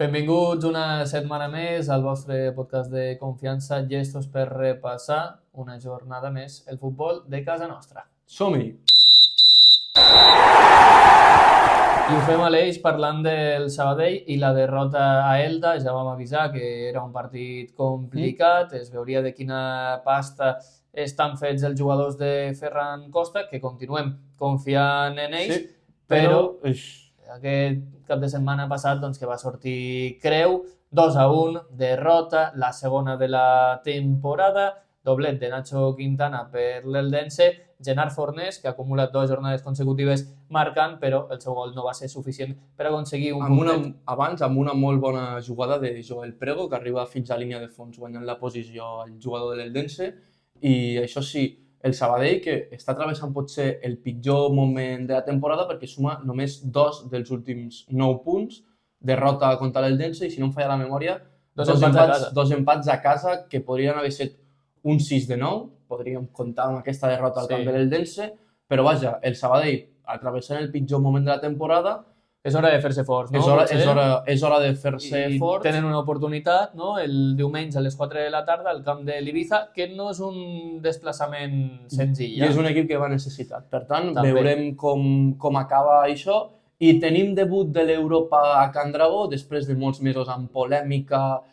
Benvinguts una setmana més al vostre podcast de confiança, llestos per repassar una jornada més el futbol de casa nostra. Som-hi! I ho fem a l'Eix parlant del Sabadell i la derrota a Elda. Ja vam avisar que era un partit complicat, es veuria de quina pasta estan fets els jugadors de Ferran Costa, que continuem confiant en ells, però aquest cap de setmana passat que va sortir Creu, 2-1, derrota, la segona de la temporada, doblet de Nacho Quintana per l'Eldense, Gerard Fornés, que ha acumulat 2 jornades consecutives marcant, però el seu gol no va ser suficient per aconseguir un puntet. Abans, amb una molt bona jugada de Joel Prego, que arriba fins a línia de fons guanyant la posició al jugador de l'Eldense, i això sí, el Sabadell, que està travessant potser el pitjor moment de la temporada perquè suma només 2 dels últims 9 punts, derrota contra l'Eldense i, si no em falla la memòria, dos empats a casa que podrien haver estat un 6-9, podríem comptar amb aquesta derrota al camp de l'Eldense, però vaja, el Sabadell, atravessant el pitjor moment de la temporada, és hora de fer-se forts, no? És hora de fer-se forts. Tenen una oportunitat, no? El diumenge a les 4 de la tarda al camp de l'Ibiza, que no és un desplaçament senzill. I és un equip que va necessitat. Per tant, veurem com acaba això. I tenim debut de l'Europa a Can Dragó, després de molts mesos amb polèmica,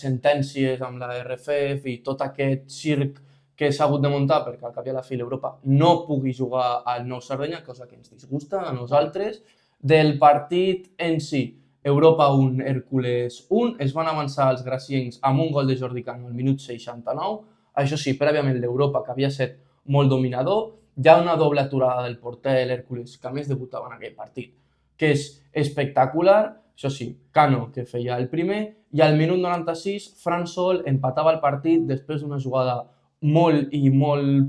sentències amb la RFF i tot aquest circ que s'ha hagut de muntar perquè al cap i a la fi l'Europa no pugui jugar al Nou Sardenya, cosa que ens disgusta a nosaltres. Del partit en si, Europa 1, Hèrcules 1, es van avançar els graciencs amb un gol de Jordi Cano al minut 69. Això sí, prèviament l'Europa, que havia estat molt dominador, hi ha una doble aturada del porter, l'Hèrcules, que a més debutava en aquell partit, que és espectacular. Això sí, Cano, que feia el primer, i al minut 96, Fran Sol empatava el partit després d'una jugada molt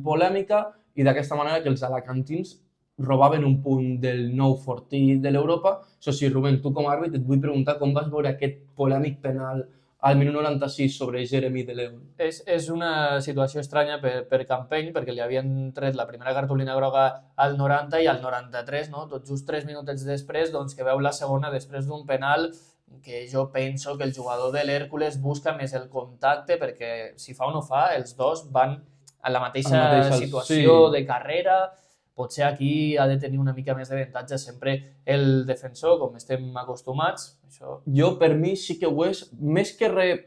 polèmica i d'aquesta manera que els alacantins robaven un punt del nou fortí de l'Europa. Això sí, Rubén, tu com a àrbit et vull preguntar com vas veure aquest polèmic penal al minut 96 sobre Jeremy de León. És una situació estranya per Campeny, perquè li havien tret la primera cartolina groga al 90 i al 93, no? Tot just 3 minutets després, que veu la segona després d'un penal que jo penso que el jugador de l'Hèrcules busca més el contacte, perquè si fa o no fa, els dos van a la mateixa situació de carrera. Potser aquí ha de tenir una mica més d'avantatge sempre el defensor, com estem acostumats. Jo, per mi, sí que ho és. Més que res,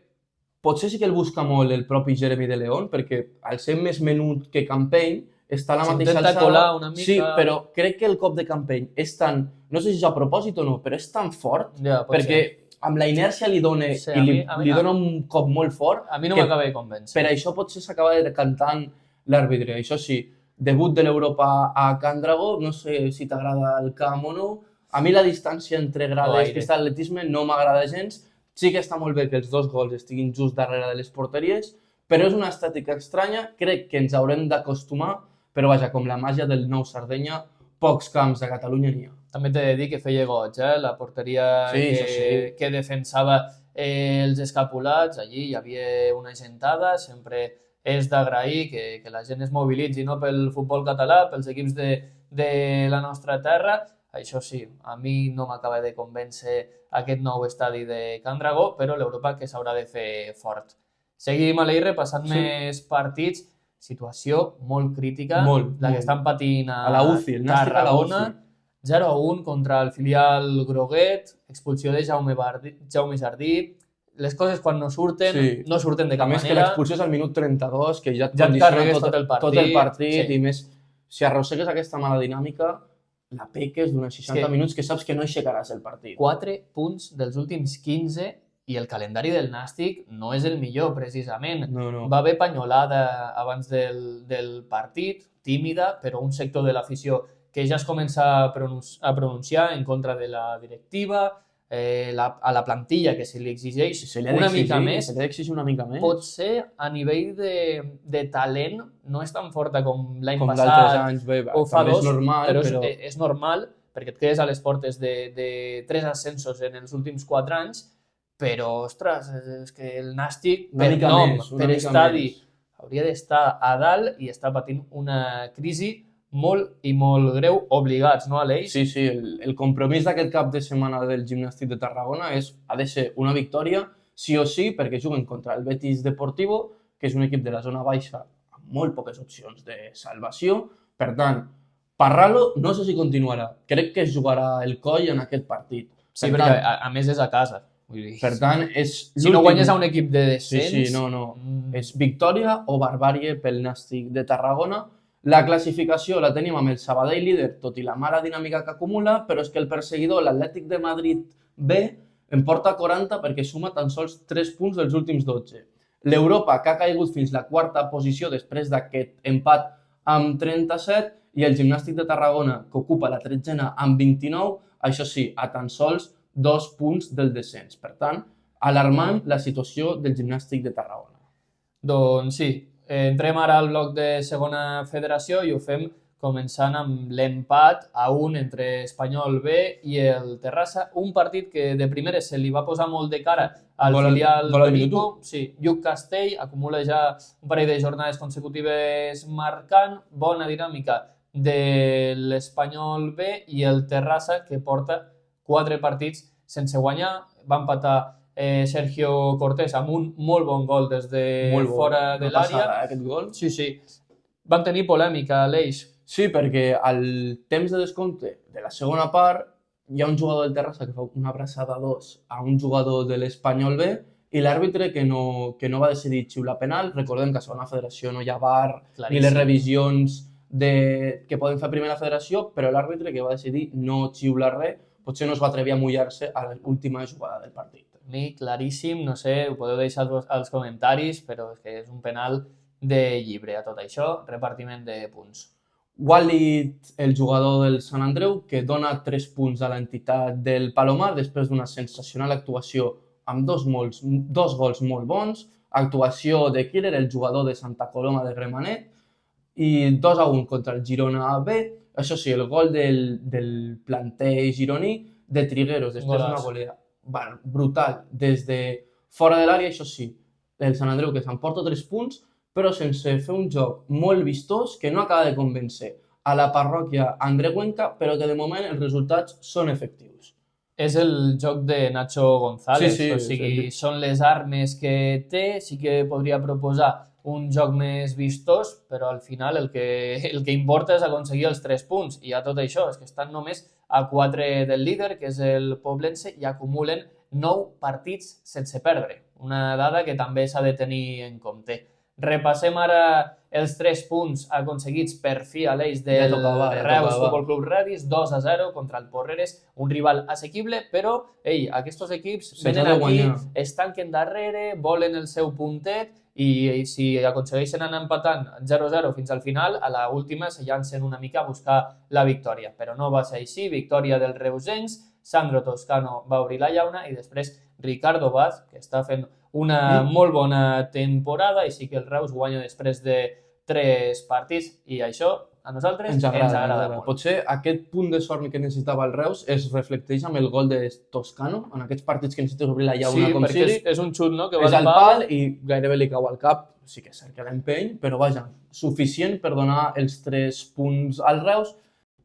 potser sí que el busca molt el propi Jeremy de León, perquè al ser més menut que Campeny, està a la mateixa alçada. S'intenta colar una mica. Sí, però crec que el cop de Campeny és tan, no sé si és a propòsit o no, però és tan fort, perquè amb la inèrcia li dona un cop molt fort. A mi no m'acaba de convèncer. Per això potser s'acaba decantant l'àrbitre. Això sí, debut de l'Europa a Can Dragó, no sé si t'agrada el camp o no. A mi la distància entre grades i pista d'atletisme no m'agrada gens. Sí que està molt bé que els 2 gols estiguin just darrere de les porteries, però és una estètica estranya, crec que ens haurem d'acostumar, però vaja, com la màgia del Nou Sardenya, pocs camps a Catalunya n'hi ha. També t'he de dir que feia goig, la porteria que defensava els escapulats, allí hi havia una gentada, sempre és d'agrair que la gent es mobilitzi, no, pel futbol català, pels equips de la nostra terra. Això sí, a mi no m'acaba de convèncer aquest nou estadi de Can Dragó, però l'Europa que s'haurà de fer fort. Seguim a l'Eire, passant més partits. Situació molt crítica, la que estan patint a Tarragona. 0-1 contra el filial groguet, expulsió de Jaume Jardí. Les coses quan no surten de cap manera. A més que l'expulsió és al minut 32, que ja et condiciona tot el partit i més, si arrossegues aquesta mala dinàmica, la peques d'uns 60 minuts que saps que no aixecaràs el partit. 4 punts dels últims 15 i el calendari del Nàstic no és el millor, precisament. No. Va haver panyolada abans del partit, tímida, però un sector de l'afició que ja es comença a pronunciar en contra de la directiva, a la plantilla que se li exigeix una mica més. Potser a nivell de talent no és tan forta com l'any passat o fa 2, però és normal perquè et quedes a les portes de 3 ascensos en els últims 4 anys, però, ostres, és que el Nàstic per nom, per estadi, hauria d'estar a dalt i està patint una crisi molt i molt greu, obligats, no, Aleix? Sí, sí, el compromís d'aquest cap de setmana del Gimnàstic de Tarragona ha de ser una victòria, sí o sí, perquè juguen contra el Betis Deportivo, que és un equip de la zona baixa amb molt poques opcions de salvació. Per tant, Parralo no sé si continuarà. Crec que es jugarà el coll en aquest partit. Sí, perquè a més és a casa. Vull dir, per tant, és si no guanyes a un equip de descens... Sí, no. És victòria o barbàrie pel Nàstic de Tarragona. La classificació la tenim amb el Sabadell líder, tot i la mala dinàmica que acumula, però és que el perseguidor, l'Atlètic de Madrid B, en porta 40 perquè suma tan sols 3 punts dels últims 12. L'Europa, que ha caigut fins la quarta posició després d'aquest empat amb 37, i el Gimnàstic de Tarragona, que ocupa la 13a amb 29, això sí, a tan sols 2 punts del descens. Per tant, alarmant la situació del Gimnàstic de Tarragona. Doncs sí, entrem ara al bloc de segona federació i ho fem començant amb l'empat a 1 entre Espanyol B i el Terrassa, un partit que de primeres se li va posar molt de cara al filial Perico. Sí, Lluc Castell acumula ja un parell de jornades consecutives marcant, bona dinàmica de l'Espanyol B i el Terrassa, que porta 4 partits sense guanyar. Va empatar Sergio Cortés amb un molt bon gol des de fora de l'àrea. Aquest gol. Sí. Van tenir polèmica, Aleix. Sí, perquè al temps de descompte de la segona part hi ha un jugador del Terrassa que fa una abraçada 2 a un jugador de l'Espanyol B i l'àrbitre que no va decidir xiular penal. Recordem que a segona federació no hi ha VAR ni les revisions que poden fer a primera federació, però l'àrbitre que va decidir no xiular res, potser no es va atrevir a mullar-se a l'última jugada del partit. Claríssim, no sé, ho podeu deixar als comentaris, però és que és un penal de llibre a tot això, repartiment de punts. Walid, el jugador del Sant Andreu, que dona 3 punts a l'entitat del Palomar després d'una sensacional actuació amb dos gols molt bons, actuació de Killer, el jugador de Santa Coloma de Gramenet, i 2-1 contra el Girona B. Això sí, el gol del planter gironí de Trigueros després d'una volea brutal des de fora de l'àrea. Això sí, el Sant Andreu que s'emporta 3 punts, però sense fer un joc molt vistós que no acaba de convèncer a la parròquia andreuenca, però que de moment els resultats són efectius. És el joc de Nacho González, sí, o sigui, són les armes que té, sí que podria proposar un joc més vistós, però al final el que importa és aconseguir els 3 punts, i a tot això és que estan només a 4 del líder, que és el Poblense, i acumulen 9 partits sense perdre, una dada que també s'ha de tenir en compte. Repassem ara els 3 punts aconseguits per fi a l'eix del Reus Futbol Club Radis, 2-0 contra el Porreres, un rival assequible, però aquests equips venen aquí, es tanquen darrere, volen el seu puntet i si aconsegueixen anar empatant 0-0 fins al final, a l'última se llancen una mica a buscar la victòria, però no va ser així. Victòria dels reusencs, Sandro Toscano va obrir la llauna i després Ricardo Vaz, que està fent una molt bona temporada, i sí que el Reus guanya després de 3 partits, i això a nosaltres ens agrada molt. Potser aquest punt de sort que necessitava el Reus es reflecteix amb el gol de Toscano, en aquests partits que necessites obrir la llauna com sigui. Sí, perquè és un xut, no?, que va al pal i gairebé li cau al cap. Sí que és cert que l'empeny, però vaja, suficient per donar els 3 punts al Reus.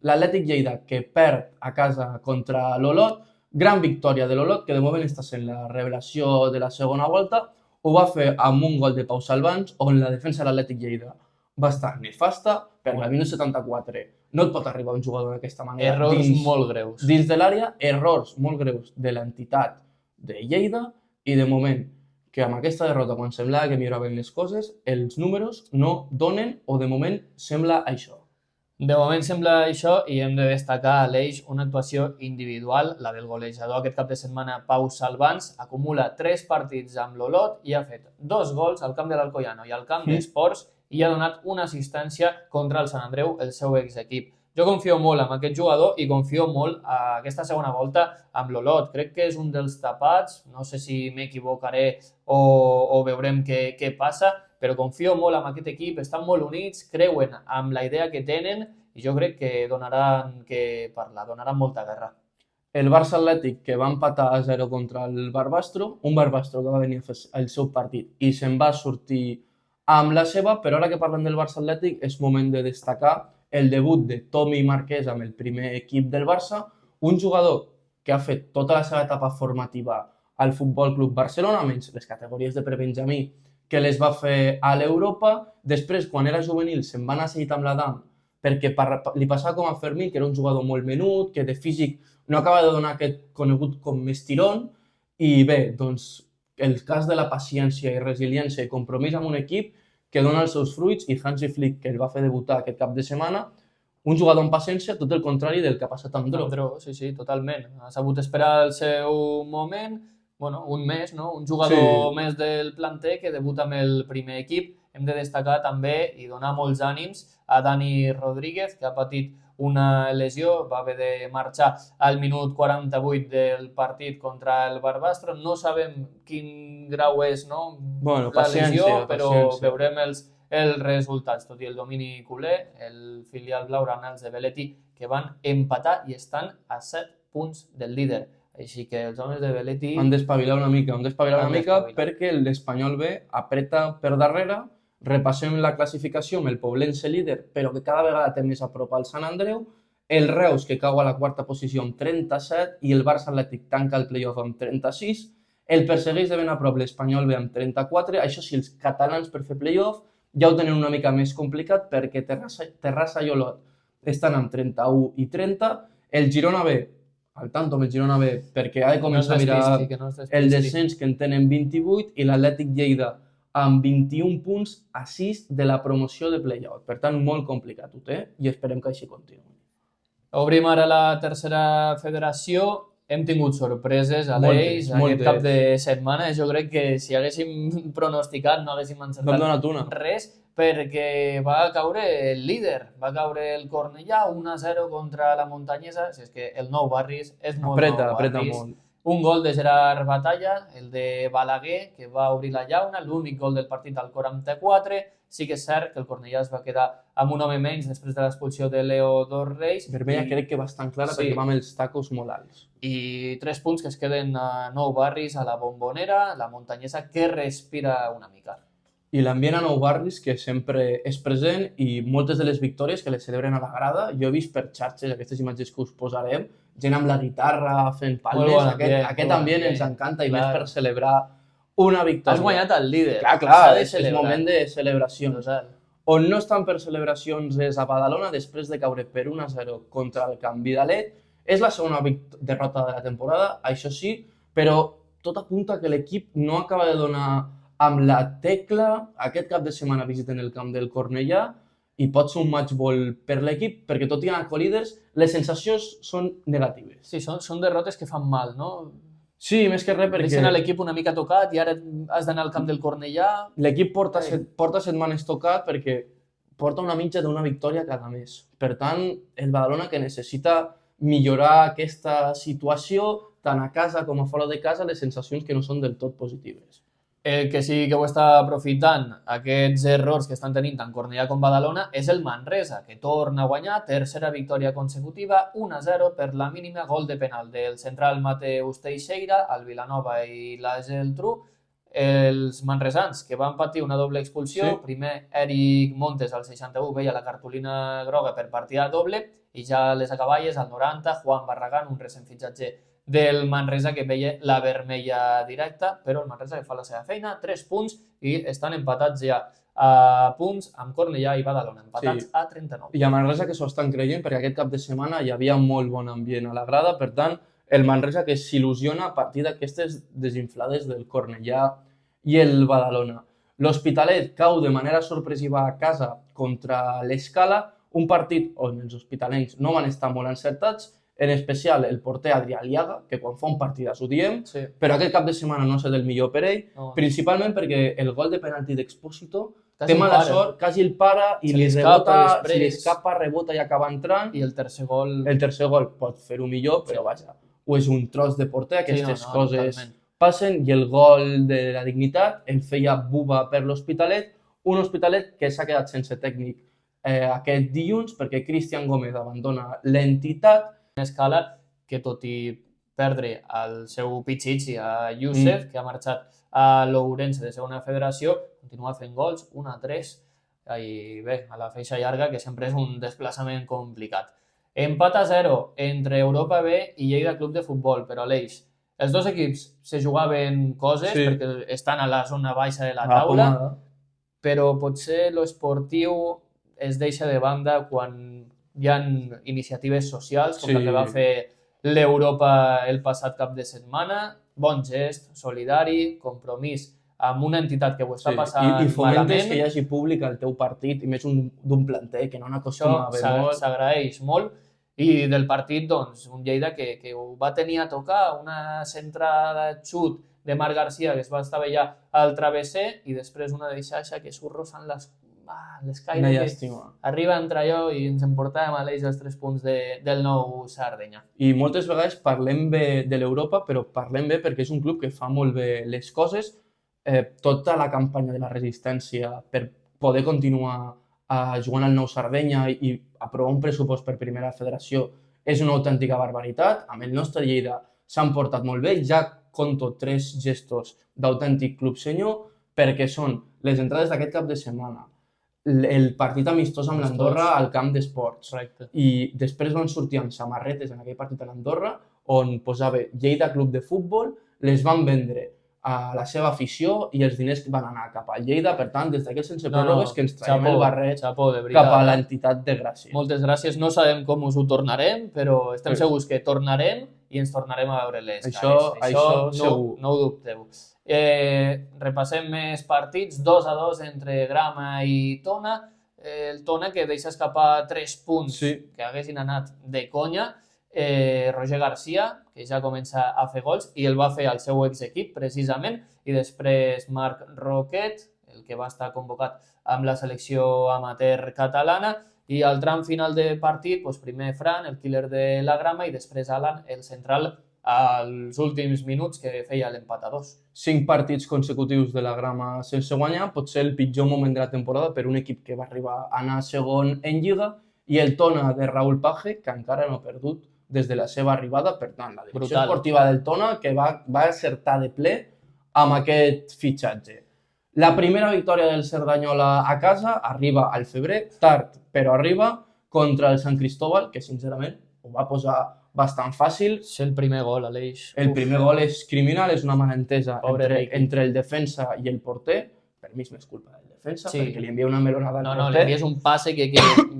L'Atlètic Lleida, que perd a casa contra l'Olot, gran victòria de l'Olot, que de moment està sent la revelació de la segona volta. Ho va fer amb un gol de Pau Salvans, on la defensa de l'Atlètic Lleida va estar nefasta, perquè al minut 74 no et pot arribar un jugador d'aquesta manera. Errors molt greus. Dins de l'àrea, errors molt greus de l'entitat de Lleida, i de moment, que amb aquesta derrota, quan semblava que milloraven les coses, els números no donen, o de moment sembla això. De moment sembla això, i hem de destacar a l'eix una actuació individual, la del golejador aquest cap de setmana, Pau Salvans, acumula 3 partits amb l'Olot i ha fet 2 gols al camp de l'Alcoyano i al camp d'Esports, i ha donat una assistència contra el Sant Andreu, el seu exequip. Jo confio molt en aquest jugador i confio molt a aquesta segona volta amb l'Olot. Crec que és un dels tapats, no sé si m'equivocaré o veurem què passa, però confio molt en aquest equip, estan molt units, creuen amb la idea que tenen i jo crec que donaran que parlar, donaran molta guerra. El Barça Atlètic, que va empatar a 0 contra el Barbastro, un Barbastro que va venir a fer el seu partit i se'n va sortir amb la seva, però ara que parlem del Barça Atlètic és moment de destacar el debut de Tommy Marquès amb el primer equip del Barça, un jugador que ha fet tota la seva etapa formativa al Futbol Club Barcelona, menys les categories de prebenjamí que les va fer a l'Europa. Després, quan era juvenil, se'n va anar seguit amb l'Adam perquè li passava com a Fermín, que era un jugador molt menut, que de físic no acaba de donar aquest conegut com estirón, i bé, doncs el cas de la paciència i resiliència i compromís amb un equip que dona els seus fruits, i Hansi Flick, que el va fer debutar aquest cap de setmana, un jugador amb paciència, tot el contrari del que ha passat amb Dro. Sí, totalment. Ha sabut esperar el seu moment, bueno, un mes, no? Un jugador més del planter que debuta amb el primer equip. Hem de destacar també i donar molts ànims a Dani Rodríguez, que ha patit una lesió, va haver de marxar al minut 48 del partit contra el Barbastro. No sabem quin grau és, no? La lesió, però veurem els resultats, tot i el domini culer, el filial blaugrana, els de Belletti, que van empatar i estan a 7 punts del líder. Així que els homes de Belletti han d'espavilar una mica perquè l'Espanyol B apreta per darrere. Repassem la classificació amb el Poblense líder, però que cada vegada té més a prop al Sant Andreu, el Reus, que cau a la quarta posició amb 37, i el Barça Atlètic tanca el playoff amb 36. El persegueix de ben a prop l'Espanyol B amb 34. Això sí, els catalans per fer playoff ja ho tenen una mica més complicat perquè Terrassa i Olot estan amb 31 i 30. El Girona B, al tanto amb el Girona B, perquè ha de començar a mirar el descens, que en tenen 28, i l'Atlètic Lleida amb 21 punts a 6 de la promoció de play-out. Per tant, molt complicat ho té i esperem que així continuï. Obrim ara la tercera federació. Hem tingut sorpreses a l'Eix aquest cap de setmana. Jo crec que si haguéssim pronosticat no haguéssim encertat res, perquè va caure el líder, va caure el Cornellà 1-0 contra la Muntanyesa. Si és que el Nou Barris és molt apreta molt. Un gol de Gerard Batalla, el de Balaguer, que va obrir la llauna, l'únic gol del partit al 44. Sí que és cert que el Cornellà es va quedar amb un home menys després de l'expulsió de Leo dos Reis. Vermella crec que bastant clara perquè va amb els tacos molt alts. I 3 punts que es queden a Nou Barris, a la Bombonera, la Muntanyesa, que respira una mica. I l'ambient a Nou Barris, que sempre és present, i moltes de les victòries que les celebren a la grada. Jo he vist per xarxes aquestes imatges que us posarem, gent amb la guitarra fent palmes. Aquest ambient ens encanta, i més per celebrar una victòria. Has guanyat el líder. Clar, és moment de celebracions. On no estan per celebracions és a Badalona, després de caure per 1-0 contra el Can Vidalet. És la segona derrota de la temporada, això sí, però tot apunta que l'equip no acaba de donar amb la tecla. Aquest cap de setmana visiten el camp del Cornellà i pot ser un match ball per l'equip, perquè tot i anar co-líders, les sensacions són negatives. Sí, són derrotes que fan mal, no? Sí, més que res perquè... Deixen l'equip una mica tocat i ara has d'anar al camp del Cornellà. L'equip porta setmanes tocat perquè porta una mitja d'una victòria cada mes. Per tant, el Badalona, que necessita millorar aquesta situació, tant a casa com a fora de casa, les sensacions que no són del tot positives. El que sí que ho està aprofitant, aquests errors que estan tenint tant Cornellà com Badalona, és el Manresa, que torna a guanyar, tercera victòria consecutiva, 1-0 per la mínima, gol de penal del central Mateus Teixeira, al Vilanova i la Geltrú. Els manresans, que van patir una doble expulsió, primer Eric Montes al 61 veia la cartolina groga per partida doble, i ja a les acaballes, al 90, Juan Barragán, un recent fitxatge del Manresa, que veia la vermella directa, però el Manresa que fa la seva feina, 3 punts, i estan empatats ja a punts amb Cornellà i Badalona, empatats a 39. I a Manresa que s'ho estan creient, perquè aquest cap de setmana hi havia molt bon ambient a la grada, per tant, el Manresa que s'il·lusiona a partir d'aquestes desinflades del Cornellà i el Badalona. L'Hospitalet cau de manera sorpresiva a casa contra l'Escala, un partit on els hospitalencs no van estar molt encertats, en especial el porter Adrià Aliaga, que quan fa un partidàs ho diem, però aquest cap de setmana no sé del millor per ell, principalment perquè el gol de penalti d'Expósito té mala sort, quasi el para i li escapa, rebota i acaba entrant. I el tercer gol... El tercer gol pot fer-ho millor, però vaja, o és un tros de porter, aquestes coses passen, i el gol de la dignitat el feia Buba per l'Hospitalet, un Hospitalet que s'ha quedat sense tècnic aquest dilluns perquè Cristian Gómez abandona l'entitat. Escala que, tot i perdre el seu pitxitxi a Youssef, que ha marxat a l'Ourense de segona federació, continua fent gols, 1-3 i bé, a la feixa llarga, que sempre és un desplaçament complicat. Empat a 0 entre Europa B i Lleida Club de Futbol, però Aleix, els dos equips se jugaven coses perquè estan a la zona baixa de la taula, però potser l'esportiu es deixa de banda quan hi ha iniciatives socials, com la que va fer l'Europa el passat cap de setmana, bon gest, solidari, compromís amb una entitat que ho està passant malament. I fomentes que hi hagi públic al teu partit, i més d'un planter que no n'acostuma a haver molt. S'agraeix molt. I del partit, doncs, un Lleida que ho va tenir a tocar, una centrada xut de Marc Garcia que es va estavellar al travesser i després una deixaixa que surt rosant l'escaire que arriba entre allò i ens emportàvem a l'eix els 3 punts del nou Sardenya. I moltes vegades parlem bé de l'Europa, però parlem bé perquè és un club que fa molt bé les coses. Tota la campanya de la resistència per poder continuar jugant al nou Sardenya i aprovar un pressupost per primera federació és una autèntica barbaritat. Amb el nostre Lleida s'han portat molt bé, ja conto 3 gestos d'autèntic club senyor, perquè són les entrades d'aquest cap de setmana, el partit amistós amb l'Andorra al camp d'esports, i després van sortir amb samarretes en aquell partit a l'Andorra on posava Lleida Club de Futbol, les van vendre a la seva afició i els diners van anar cap a Lleida. Per tant, des d'aquells sense pròrrogues que ens traiem el barret cap a l'entitat de gràcia. Moltes gràcies. No sabem com us ho tornarem, però estem segurs que tornarem i ens tornarem a veure les cares. Això segur. No ho dubteu. Repassem més partits. 2-2 entre Grama i Tona. El Tona que deixa escapar 3 punts que haguessin anat de conya. Roger Garcia, que ja comença a fer gols, i el va fer al seu exequip, precisament, i després Marc Roquet, el que va estar convocat amb la selecció amateur catalana, i al tram final de partit, primer Fran, el killer de la Grama, i després Alan, el central, als últims minuts que feia l'empat a 2. 5 partits consecutius de la Grama sense guanyar, pot ser el pitjor moment de la temporada per un equip que va arribar a anar segon en Lliga, i el Tona de Raúl Page, que encara no ha perdut des de la seva arribada. Per tant, la direcció esportiva del Tona que va acertar de ple amb aquest fitxatge. La primera victòria del Cerdanyola a casa arriba al febrer, tard però arriba, contra el Sant Cristóbal, que sincerament ho va posar bastant fàcil. És el primer gol, Aleix. El primer gol és criminal, és una malentesa entre el defensa i el porter. Per mi és més culpa del defensa, perquè li envia una melonada al porter. No, li envies un passe que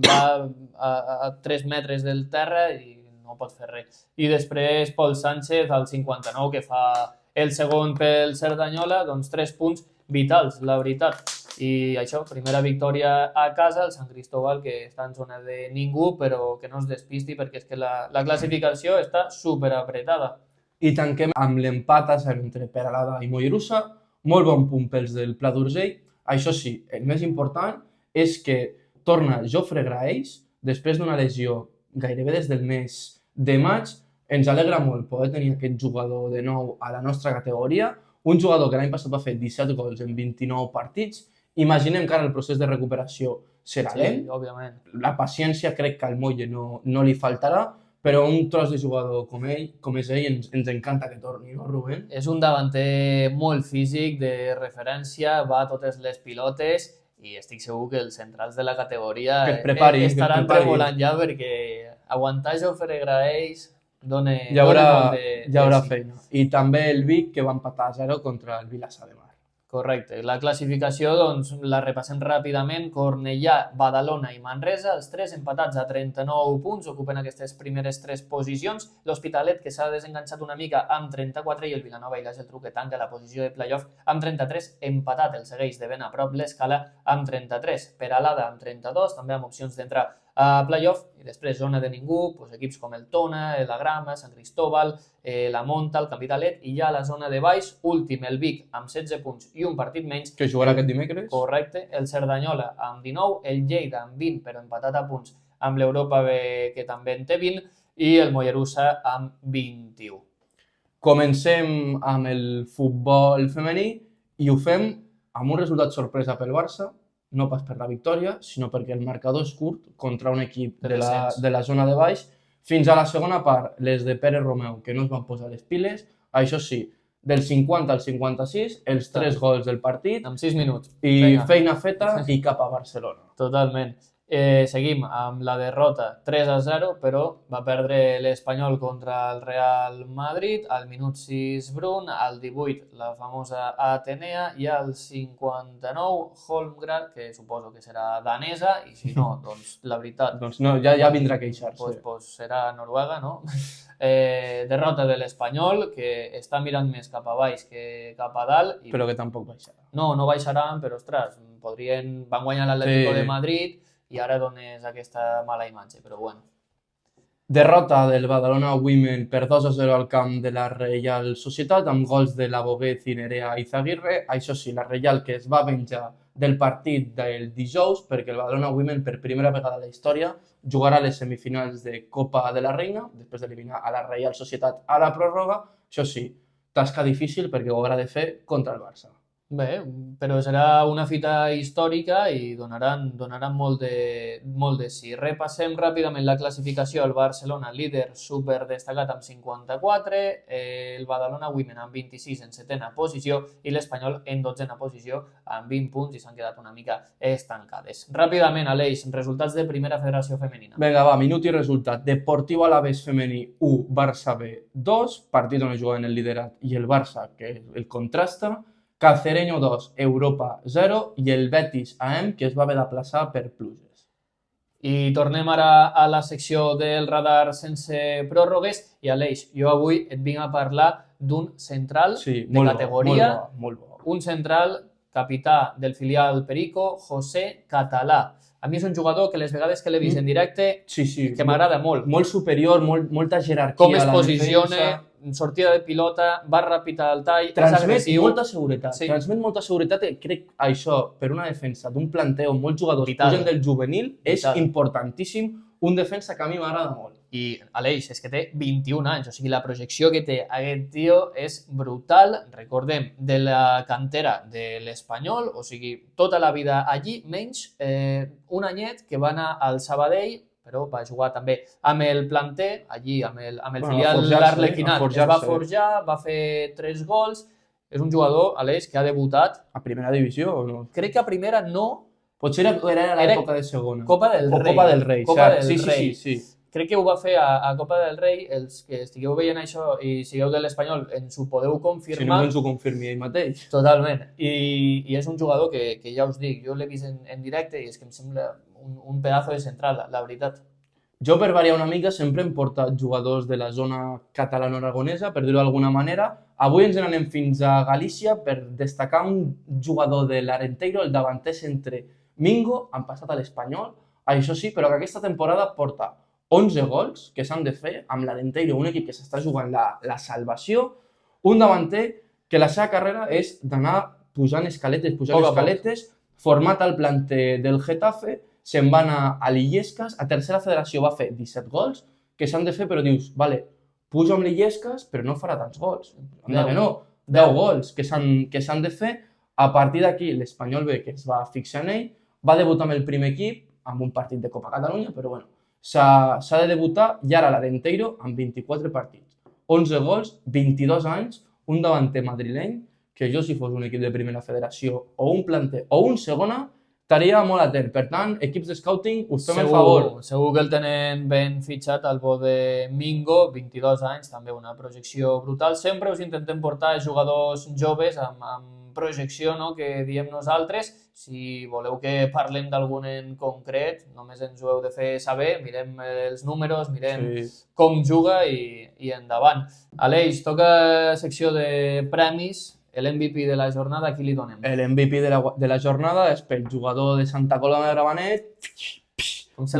va a 3 metres del terra i no pot fer res. I després Pol Sánchez al 59, que fa el segon pel Cerdanyola, doncs 3 punts vitals, la veritat. I això, primera victòria a casa, el Sant Cristóbal, que està en zona de ningú, però que no es despisti perquè és que la classificació està superapretada. I tanquem amb l'empat a 0 entre Peralada i Mollerussa, molt bon punt pels del Pla d'Urgell. Això sí, el més important és que torna Jofre Graells, després d'una lesió gairebé des del mes de maig. Ens alegra molt poder tenir aquest jugador de nou a la nostra categoria, un jugador que l'any passat va fer 17 gols en 29 partits. Imaginem que ara el procés de recuperació serà lent. Òbviament. La paciència crec que al Molle no li faltarà, però un tros de jugador com és ell, ens encanta que torni, no, Rubén? És un davanter molt físic, de referència, va a totes les pilotes i estic segur que els centrals de la categoria estaran tremolant ja, perquè aguantar Jofre Graells dona molt hi haurà feina. I també el Vic, que va empatar a 0 contra el Vilassar de Mar. Correcte. La classificació doncs, la repassem ràpidament. Cornellà, Badalona i Manresa, els 3 empatats a 39 punts, ocupen aquestes primeres 3 posicions. L'Hospitalet, que s'ha desenganxat una mica, amb 34, i el Vilanova i la Geltrú, que tanca la posició de playoff amb 33, empatat. El segueix de ben a prop l'Escala amb 33. Peralada amb 32, també amb opcions d'entrar a playoff, i després zona de ningú, equips com el Tona, la Grama, Sant Cristóbal, la Monta, el Capitalet, i ja a la zona de baix, últim el Vic amb 16 punts i un partit menys. Que jugarà aquest dimecres. Correcte, el Cerdanyola amb 19, el Lleida amb 20, però empatat a punts amb l'Europa B, que també en té 20, i el Mollerussa amb 21. Comencem amb el futbol femení i ho fem amb un resultat sorpresa pel Barça, no pas per la victòria, sinó perquè el marcador és curt contra un equip de la zona de baix. Fins a la segona part, les de Pere Romeu, que no es van posar les piles. Això sí, del 50 al 56, els 3 gols del partit, amb 6 minuts. i feina feta i cap a Barcelona. Totalment. Seguim amb la derrota 3-0, però va perdre l'Espanyol contra el Real Madrid, al minut 6 Brun, al 18 la famosa Atenea i al 59 Holmgren, que suposo que serà danesa, i si no, doncs la veritat... Doncs no, ja vindrà a queixar-se. Pues serà Noruega, no? Derrota de l'Espanyol, que està mirant més cap a baix que cap a dalt. Però que tampoc baixarà. No baixaran, però ostres, van guanyar l'Atlético de Madrid i ara dones aquesta mala imatge, però bueno. Derrota del Badalona Women per 2-0 al camp de la Reial Societat amb gols de la Boguet i Nerea Izaguirre. Això sí, la Reial que es va venjar del partit del dijous perquè el Badalona Women per primera vegada a la història jugarà a les semifinals de Copa de la Reina després d'eliminar a la Reial Societat a la pròrroga. Això sí, tasca difícil perquè ho haurà de fer contra el Barça. Bé, però serà una fita històrica i donaran molt de sí. Repassem ràpidament la classificació. El Barcelona, líder super destacat amb 54, el Badalona Women amb 26 en 7ª posició i l'Espanyol en 12ª posició amb 20 punts i s'han quedat una mica estancades. Ràpidament, Aleix, resultats de Primera Federació Femenina. Vinga, va, minut i resultat. Deportiu Alavés femení 1, Barça B 2, partit on es juguen el liderat i el Barça, que el contrasta. Cacereño 2, Europa 0 i el Betis AM, que es va haver d'aplaçar per pluges. I tornem ara a la secció del radar sense pròrrogues i Aleix, jo avui et vinc a parlar d'un central de categoria, molt bo. Un central capità del filial Perico, José Català. A mi és un jugador que les vegades que l'he vist en directe que m'agrada molt. Molt superior, molta jerarquia. Com es posiciona, sortida de pilota, va ràpid al tall, transmet molta seguretat. Transmet molta seguretat. Crec això, per una defensa d'un planter on molts jugadors pugen del juvenil, és importantíssim. Un defensa que a mi m'agrada molt. I Aleix, és que té 21 anys, o sigui, la projecció que té aquest tio és brutal. Recordem, de la cantera de l'Espanyol, o sigui, tota la vida allí, menys un anyet que va anar al Sabadell, però va jugar també amb el planter, allí amb el filial l'Arlequinat. Es va forjar, va fer 3 gols. És un jugador, Aleix, que ha debutat... A primera divisió o no? Crec que a primera no. Potser era a l'època de segona. Copa del Rei. Copa del Rei, cert. Sí. Crec que ho va fer a Copa del Rei. Els que estigueu veient això i sigueu de l'Espanyol ens ho podeu confirmar. Si no ens ho confirmi ell mateix. Totalment. I és un jugador que ja us dic, jo l'he vist en directe i és que em sembla un pedazo de central, la veritat. Jo, per variar una mica, sempre hem portat jugadors de la zona catalano-aragonesa, per dir-ho d'alguna manera. Avui ens n'anem fins a Galícia per destacar un jugador de l'Arenteiro, el davanter centre Mingo, han passat a l'Espanyol, això sí, però que aquesta temporada porta 11 gols que s'han de fer amb l'Arenteiro, un equip que s'està jugant la salvació, un davanter que la seva carrera és d'anar pujant escaletes, format al planter del Getafe, se'n va anar a l'Illescas, a tercera federació va fer 17 gols, que s'han de fer, però dius, vale, pujo amb l'Illescas, però no farà tants gols. Anda que no, 10 gols que s'han de fer. A partir d'aquí, l'Espanyol B, que es va fixar en ell, va debutar amb el primer equip, amb un partit de Copa Catalunya, però bueno, s'ha de debutar i ara l'Arenteiro amb 24 partits, 11 gols, 22 anys, un davanter madrileny, que jo si fos un equip de primera federació o un planter o un segona, estaria molt atent. Per tant, equips de scouting, us fem el favor. Segur que el tenen ben fitxat al bo de Mingo, 22 anys, també una projecció brutal. Sempre us intentem portar jugadors joves amb projecció, no?, que diem nosaltres. Si voleu que parlem d'algun en concret, només ens ho heu de fer saber, mirem els números, mirem com juga i endavant. Aleix, toca secció de premis. L'MVP de la jornada, a qui li donem? L'MVP de la jornada és pel jugador de Santa Coloma de Gramenet,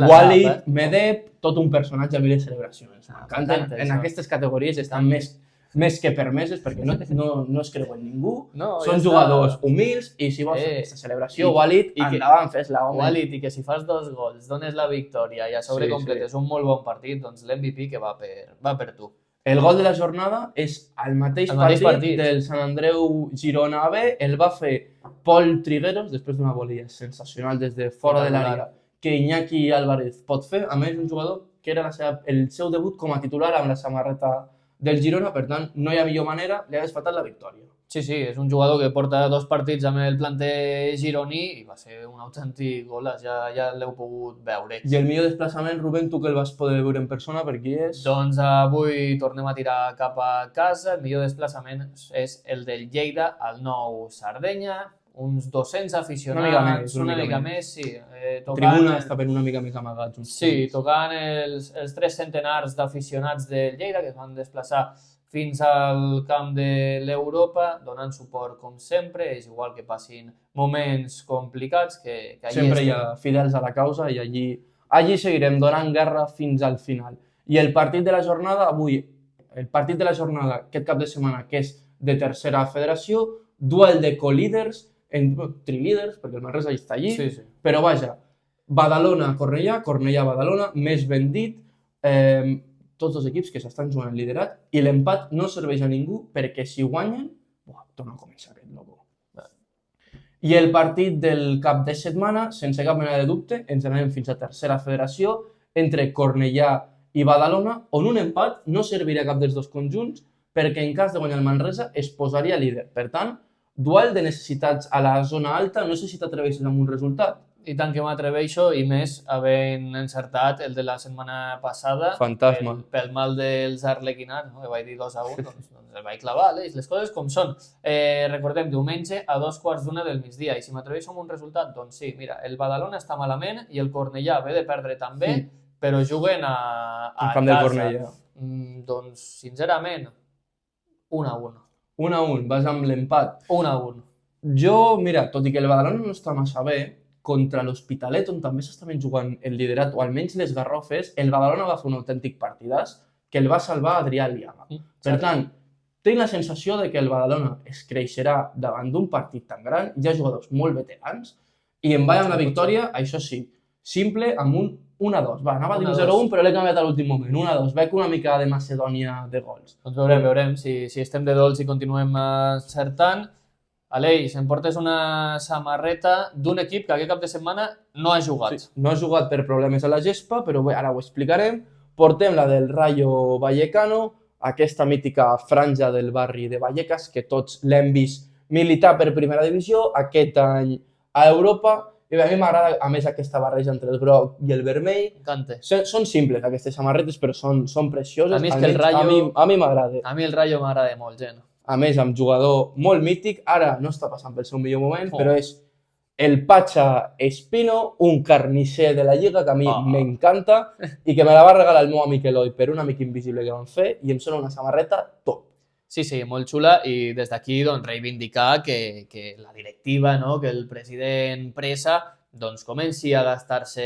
Walid Medeb, tot un personatge a mi les celebracions. En aquestes categories estan més que permeses perquè no es creuen ningú, són jugadors humils i si vols fer aquesta celebració, Walid, endavant, fes-la, home. Walid, i que si fas 2 gols, dones la victòria i a sobre completes un molt bon partit, doncs l'MVP que va per tu. El gol de la jornada és el mateix partit del Sant Andreu Girona B, el va fer Pol Trigueros, després d'una volia sensacional des de fora de l'àrea, que Iñaki Álvarez pot fer. A més, un jugador que era el seu debut com a titular amb la samarreta del Girona, per tant, no hi ha millor manera, li ha desfatat la victòria. Sí, sí, és un jugador que porta 2 partits amb el planter gironí i va ser un autèntic golaç, ja l'heu pogut veure. I el millor desplaçament, Rubén, tu que el vas poder veure en persona, per qui és? Doncs avui tornem a tirar cap a casa, el millor desplaçament és el del Lleida al Nou Sardenya, uns 200 aficionats, una mica més, sí. Tribuna està per una mica més amagats. Sí, tocant els 3 centenars d'aficionats del Lleida que es van desplaçar fins al camp de l'Europa, donant suport com sempre, és igual que passin moments complicats, que allí sempre hi ha fidels a la causa i allí seguirem donant guerra fins al final. I el partit de la jornada avui, el partit de la jornada aquest cap de setmana, que és de tercera federació, duel de co-líders, trilíders, perquè el Manresa està allí, sí. Però vaja, Badalona-Cornellà, Cornellà-Badalona, més ben dit, tots els equips que s'estan jugant el liderat, i l'empat no serveix a ningú perquè si guanyen, torna a començar aquest logo. I el partit del cap de setmana, sense cap mena de dubte, ens anem fins a tercera federació, entre Cornellà i Badalona, on un empat no servirà a cap dels dos conjunts perquè en cas de guanyar el Manresa es posaria líder. Per tant, duel de necessitats a la zona alta, no sé si t'atreveixes amb un resultat. I tant que m'atreveixo, i més havent encertat el de la setmana passada. Fantasma. Pel mal dels arlequinats, no? Que vaig dir 2-1, doncs el vaig clavar, les coses com són. Recordem, diumenge a 2:15 del migdia, i si m'atreveixo amb un resultat, doncs sí, mira, el Badalona està malament i el Cornellà ve de perdre també, però juguen a camp del Cornellà. Doncs, sincerament, 1-1. 1-1, vas amb l'empat. 1-1. Jo, mira, tot i que el Badalona no està massa bé, contra l'Hospitalet, on també s'estaven jugant el liderat, o almenys les garrofes, el Badalona va fer un autèntic partidàs que el va salvar Adrià Liaga. Per tant, tinc la sensació de que el Badalona es creixerà davant d'un partit tan gran, hi ha jugadors molt veterans, i em vaig amb la victòria, això sí, simple, amb un 1-2. Va, anava a dir un 0-1, però l'he canviat a l'últim moment. 1-2. Veig una mica de Macedònia de gols. Doncs veurem si estem de dolç i continuem acertant. Aleix, em portes una samarreta d'un equip que aquest cap de setmana no ha jugat. Sí, no ha jugat per problemes a la gespa, però bé, ara ho explicarem. Portem la del Rayo Vallecano, aquesta mítica franja del barri de Vallecas, que tots l'hem vist militar per primera divisió, aquest any a Europa. I bé, a mi m'agrada, a més, aquesta barreja entre el groc i el vermell. M'encanta. Són simples, aquestes samarretes, però són precioses. A mi és que el Rayo... A mi m'agrada. A mi el Rayo m'agrada molt, gent. A més, amb jugador molt mític, ara no està passant pel seu millor moment, però és el Pacha Espino, un carnisser de la Lliga que a mi m'encanta i que me la va regalar el meu amic Eloi per un amic invisible que van fer i em sona una samarreta top. Sí, molt xula, i des d'aquí doncs, reivindicar que la directiva, no? Que el president Presa doncs, comenci a gastar-se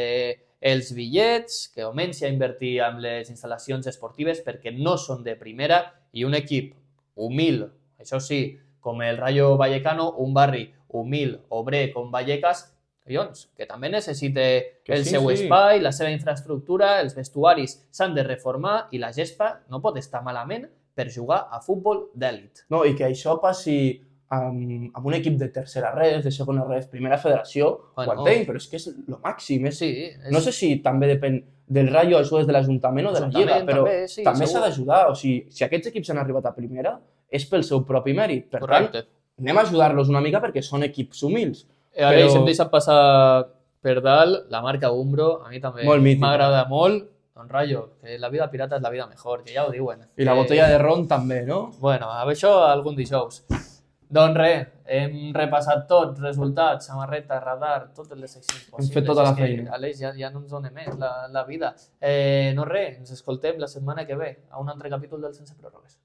els bitllets, que comenci a invertir en les instal·lacions esportives perquè no són de primera, i un equip humil, això sí, com el Rayo Vallecano, un barri humil, obrer com Vallecas, que també necessita el seu espai, la seva infraestructura, els vestuaris s'han de reformar i la gespa no pot estar malament per jugar a futbol d'èlit. No, i que això passi amb un equip de tercera ref, de segona ref, primera federació, ho entenc, però és que és el màxim. No sé si també depèn del Rayo, això és de l'Ajuntament o de la Lliga, però també s'ha d'ajudar. O sigui, si aquests equips han arribat a primera, és pel seu propi mèrit. Per tant, anem a ajudar-los una mica perquè són equips humils. Aleix, em deixa passar per dalt la marca Umbro, a mi també m'agrada molt. Doncs Rayo, que la vida pirata és la vida mejor, que ja ho diuen. I la botella de ron també, no? Bueno, a això algun dijous. Doncs res, hem repassat tot, resultats, samarreta, radar, totes les seccions possibles. Hem fet tota la feina. Aleix, ja no ens dona més la vida. No res, ens escoltem la setmana que ve a un altre capítol del Sense Pròrrogues.